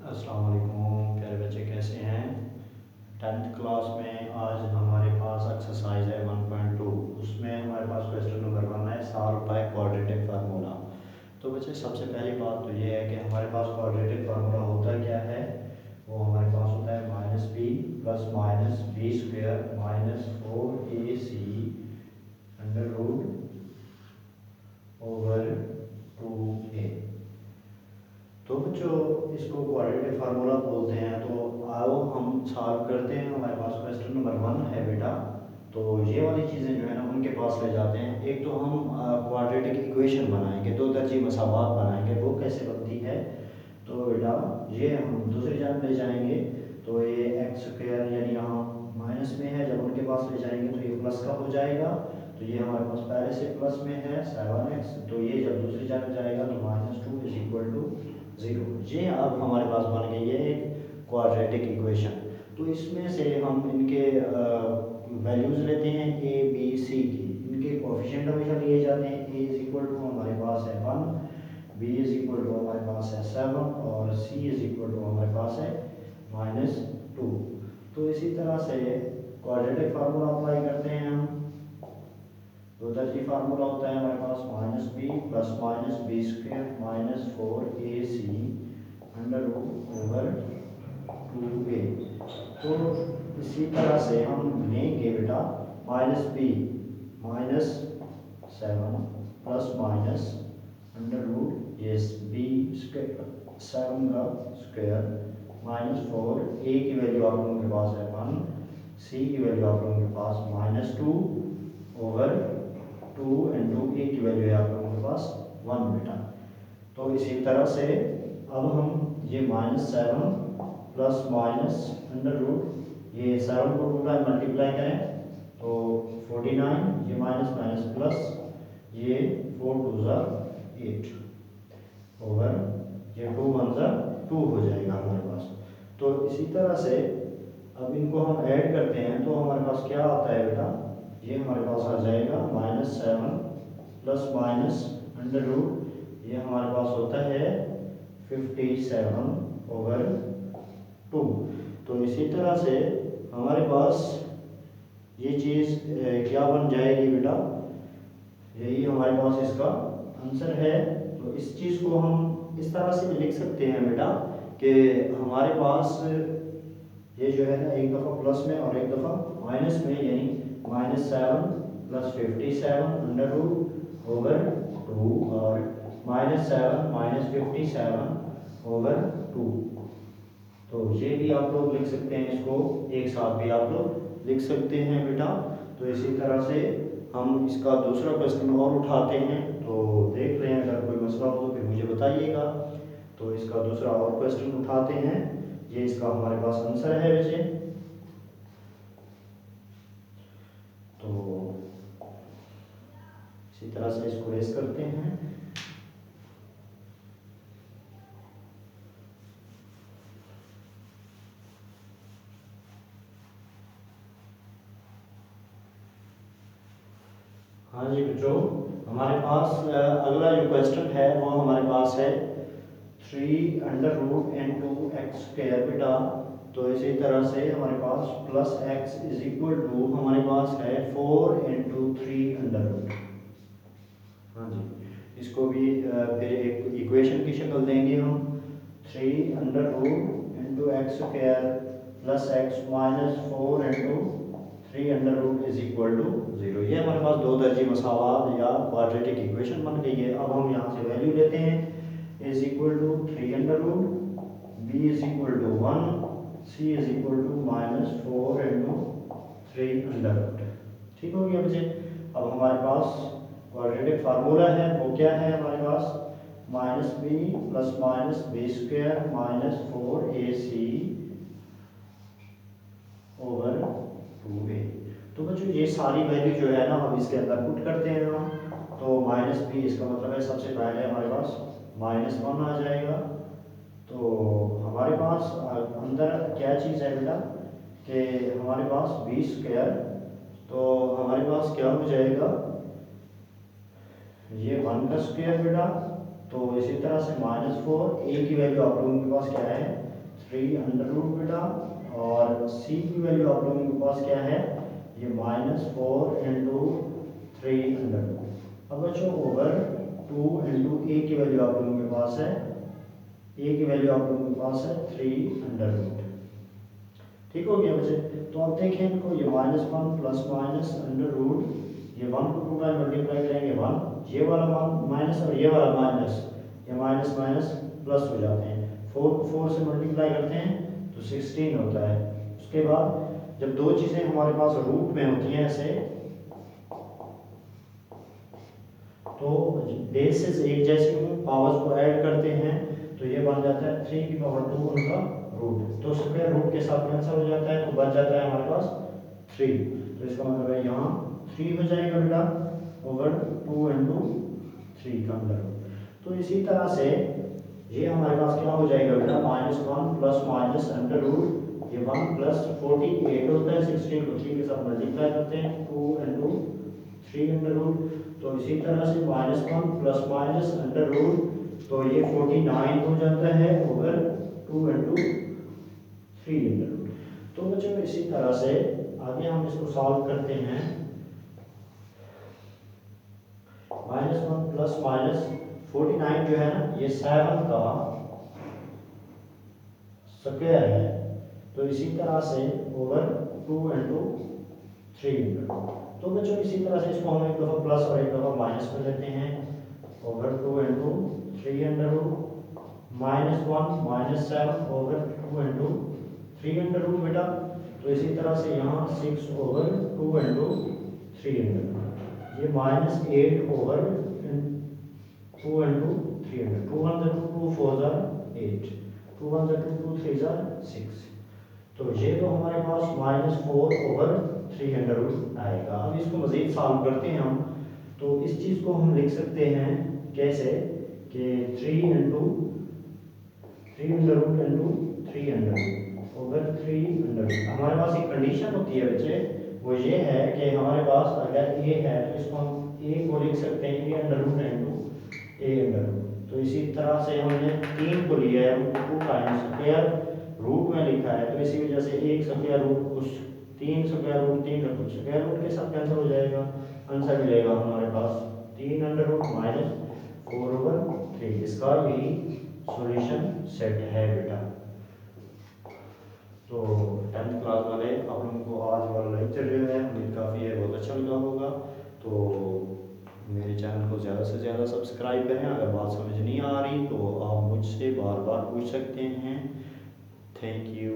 अस्सलाम वालेकुम प्यारे बच्चे, कैसे हैं। 10th क्लास में आज हमारे पास एक्सरसाइज है 1.2। उसमें हमारे पास क्वेश्चन नंबर 1 है, सॉल्व बाय क्वाड्रेटिक फार्मूला। तो बच्चे सबसे पहली बात तो ये है कि हमारे पास क्वाड्रेटिक फार्मूला होता क्या है। वो हमारे पास होता है minus B plus minus B square minus 4ac under root over 2a। तो बच्चों इसको क्वाड्रेटिक फार्मूला बोलते हैं। तो आओ हम सॉल्व करते हैं। हमारे पास क्वेश्चन नंबर 1 है बेटा। तो ये वाली चीज़ें जो है ना उनके पास ले जाते हैं। एक तो हम क्वाड्रेटिक इक्वेशन बनाएंगे, दो तरजीह मसावात बनाएंगे। वो कैसे बनती है तो बेटा ये हम दूसरी जानब ले जाएंगे। तो ये एक्स स्क्वायर यानी यहाँ माइनस में है, जब उनके पास ले जाएंगे तो ये प्लस का हो जाएगा। तो ये हमारे पास पहले से प्लस में है 7x, तो ये जब दूसरी जानब जाएगा तो -2 इज इक्वल टू 0। ये अब हमारे पास बन गई है एक क्वाड्रेटिक इक्वेशन। तो इसमें से हम इनके वैल्यूज़ लेते हैं ए बी सी की। इनके कोफिशिएंट हमेशा लिए जाते हैं। ए इज इक्वल टू हमारे पास है 1, बी इज इक्वल टू हमारे पास है 7 और सी इज इक्वल टू हमारे पास है -2। तो इसी तरह से क्वाड्रेटिक फार्मूला अप्लाई करते हैं हम। दो तरजीह फार्मूला होता है हमारे पास minus B plus minus B square minus 4ac under root over 2a। तो इसी तरह से हम लेंगे बेटा minus B minus 7 plus minus under root ये बी स्क्वेयर 7 का स्क्वेयर माइनस 4। ए की वैल्यू आप लोगों के पास है 1, सी की वैल्यू आप लोगों के पास -2 ओवर 2 इंटू ए की वैल्यू है आप लोगों के पास 1 बेटा। तो इसी तरह से अब हम ये -7 प्लस माइनस अंडर रूट ये 7 को 2 टाइम मल्टीप्लाई करें तो 49, ये माइनस माइनस प्लस ये 4 2 ज़ा 8 ओवर ये 2 1 ज़ा 2 हो जाएगा हमारे पास। तो इसी तरह से अब इनको हम ऐड करते हैं तो हमारे पास क्या आता है बेटा, ये हमारे पास आ जाएगा -7 प्लस माइनस अंडर रूट ये हमारे पास होता है 57 ओवर 2। तो इसी तरह से हमारे पास ये चीज़ क्या बन जाएगी बेटा, यही हमारे पास इसका आंसर है। तो इस चीज़ को हम इस तरह से भी लिख सकते हैं बेटा कि हमारे पास ये जो है ना एक दफ़ा प्लस में और एक दफ़ा माइनस में, यानी -7 प्लस 57 अंडर रूट ओवर 2 और -7 माइनस 57 ओवर 2। तो ये भी आप लोग लिख सकते हैं, इसको एक साथ भी आप लोग लिख सकते हैं बेटा। तो इसी तरह से हम इसका दूसरा क्वेश्चन और उठाते हैं। तो देख लें, अगर कोई मसला हो तो फिर मुझे बताइएगा। तो इसका दूसरा और क्वेश्चन उठाते हैं। ये इसका हमारे पास आंसर है वैसे। तो इसी तरह से इसको रेस करते हैं। हाँ जी बच्चों, हमारे पास अगला जो क्वेश्चन है वो हमारे पास है 3 under root into x square बेटा। तो इसी तरह से हमारे पास plus x is equal to हमारे पास है 4 into 3 अंडर रूट। हाँ जी, इसको भी फिर एक इक्वेशन की शक्ल देंगे हम। 3 under root into x square plus x minus 4 into 3 under root is equal to 0। ये हमारे पास दो दर्जी मसावात या क्वाड्रेटिक इक्वेशन बन गई है। अब हम यहाँ से वैल्यू लेते हैं। Is equal to 3 under root, b is equal to 1, c is equal to -4 into 3 under root. ठीक हो गया बच्चे। अब हमारे पास क्वाड्रेटिक फार्मूला है, वो क्या है हमारे पास -b plus minus B square minus 4ac over 2a। तो बच्चों ये सारी वैल्यू जो है ना हम इसके अंदर पुट करते हैं हम। तो -b इसका मतलब है सबसे पहले हमारे पास -1 आ जाएगा। तो हमारे पास अंदर क्या चीज़ है बेटा कि हमारे पास बी स्क्वायर, तो हमारे पास क्या हो जाएगा ये 1 का स्क्वायर बेटा। तो इसी तरह से -4, ए की वैल्यू आप लोगों के पास क्या है 3 अंडर रूट बेटा, और सी की वैल्यू आप लोगों के पास क्या है, ये -4 इंटू 3 अंडर रूट। अब बच्चों ओवर 2 इंटू ए की वैल्यू आप लोगों के पास है, ए की वैल्यू आप लोगों के पास है 3 अंडर रूट। ठीक हो गया बच्चे। तो अब देखें इनको, ये -1 प्लस माइनस अंडर रूट, ये 1 को 2 टाइम मल्टीप्लाई करेंगे 1, ये वाला माइनस और ये वाला माइनस, ये माइनस माइनस प्लस हो जाते हैं। 4 को 4 से मल्टीप्लाई करते हैं तो 16 होता है। उसके बाद जब दो चीज़ें हमारे पास रूट में होती हैं ऐसे, तो बेसिस एक जैसी हूँ, पावर्स को ऐड करते हैं तो ये बन जाता है 3 की पावर 2 उनका रूट, तो स्क्वायर रूट के साथ कैंसिल हो जाता है, तो बच जाता है हमारे पास 3। तो इसका मतलब है यहाँ 3 हो जाएगा बेटा ओवर 2 इंटू 3 का अंडर रूट। तो इसी तरह से ये हमारे पास क्या हो जाएगा बेटा, -1 प्लस माइनस अंडर रूट, ये 1 प्लस 48 होता है, 16 को 3 के साथ मल्टीप्लाई करते हैं 2 इंटू 3 अंडर रूट। तो इसी तरह से -1 प्लस माइनस अंडर रूट, तो ये 49 हो जाता है ओवर 2 इंटू 3 अंडर रूट। तो बच्चों इसी तरह से आगे हम इसको सॉल्व करते हैं। -1 प्लस माइनस 49 जो है ना, ये 7 का स्क्वायर है, तो इसी तरह से ओवर 2 इंटू 3 अंडर रूट। तो बच्चों इसी तरह से इसको हम एक दफ़ा प्लस और एक दफ़ा माइनस में लेते हैं, over 2 into 3 under root, -1 -7 over 2 into 3 under root बेटा। तो इसी तरह से यहाँ 6 ओवर 2 इंटू 3 अंडर रूट, ये -8 ओवर 2 इंटू 3 अंडर, 2 1 2 4 8, 2 1 2 2 3 6। तो ये तो हमारे पास -4 ओवर 3 अंडर रूट आएगा। अब इसको मज़ीद सॉल्व करते हैं हम, तो इस चीज़ को हम लिख सकते हैं कैसे कि 3 into 3 under root into 3 under root over 3 under root. हमारे पास एक कंडीशन होती है बच्चे, वो ये है कि हमारे पास अगर ए है तो इसको हम ए को लिख सकते हैं A under root into A under root. तो इसी तरह से हमने 3 को लिया है, 2 टाइम्स स्क्वायर रूट में लिखा है, तो इसी वजह से एक स्क्वायर रूट कुछ 3 स्क्वायर रूट 3 का कुछ स्क्वायर रूट के साथ कैंसिल हो जाएगा, आंसर मिलेगा हमारे पास 3 अंडर रूट -4 ओवर 3। इसका यही सॉल्यूशन सेट है बेटा। तो 10th क्लास वाले आप लोगों को आज वाला लेक्चर जो है मुझे काफ़ी है बहुत अच्छा लगा होगा। तो मेरे चैनल को ज़्यादा से ज़्यादा सब्सक्राइब करें। अगर बात समझ नहीं आ रही तो आप मुझसे बार बार पूछ सकते हैं। Thank you.